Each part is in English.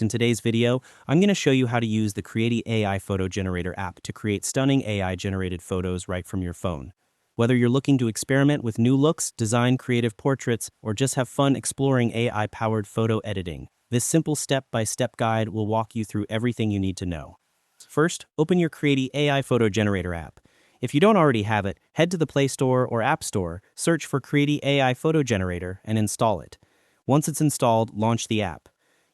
In today's video, I'm going to show you how to use the Creati AI Photo Generator app to create stunning AI-generated photos right from your phone. Whether you're looking to experiment with new looks, design creative portraits, or just have fun exploring AI-powered photo editing, this simple step-by-step guide will walk you through everything you need to know. First, open your Creati AI Photo Generator app. If you don't already have it, head to the Play Store or App Store, search for Creati AI Photo Generator, and install it. Once it's installed, launch the app.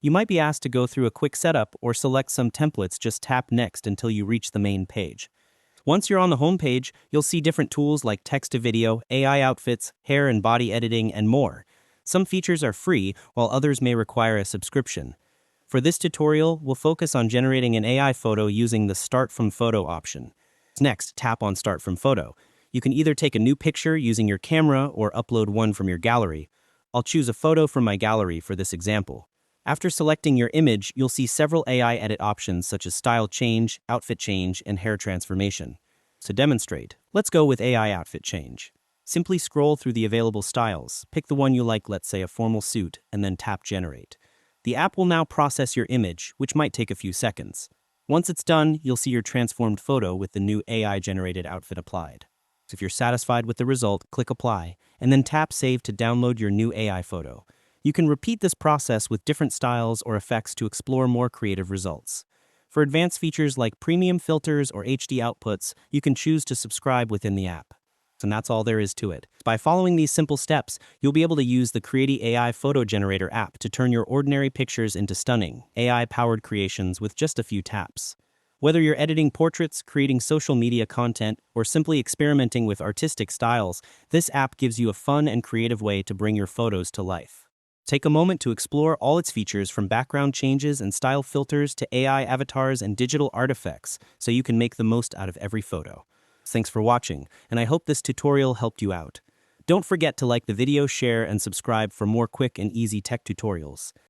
You might be asked to go through a quick setup or select some templates. Just tap Next until you reach the main page. Once you're on the home page, you'll see different tools like text-to-video, AI outfits, hair and body editing, and more. Some features are free, while others may require a subscription. For this tutorial, we'll focus on generating an AI photo using the Start from Photo option. Next, tap on Start from Photo. You can either take a new picture using your camera or upload one from your gallery. I'll choose a photo from my gallery for this example. After selecting your image, you'll see several AI edit options such as style change, outfit change, and hair transformation. To demonstrate, let's go with AI outfit change. Simply scroll through the available styles, pick the one you like, let's say a formal suit, and then tap Generate. The app will now process your image, which might take a few seconds. Once it's done, you'll see your transformed photo with the new AI-generated outfit applied. If you're satisfied with the result, click Apply, and then tap Save to download your new AI photo. You can repeat this process with different styles or effects to explore more creative results. For advanced features like premium filters or HD outputs, you can choose to subscribe within the app. And that's all there is to it. By following these simple steps, you'll be able to use the Creati AI Photo Generator app to turn your ordinary pictures into stunning, AI-powered creations with just a few taps. Whether you're editing portraits, creating social media content, or simply experimenting with artistic styles, this app gives you a fun and creative way to bring your photos to life. Take a moment to explore all its features, from background changes and style filters to AI avatars and digital artifacts, so you can make the most out of every photo. Thanks for watching, and I hope this tutorial helped you out. Don't forget to like the video, share, and subscribe for more quick and easy tech tutorials.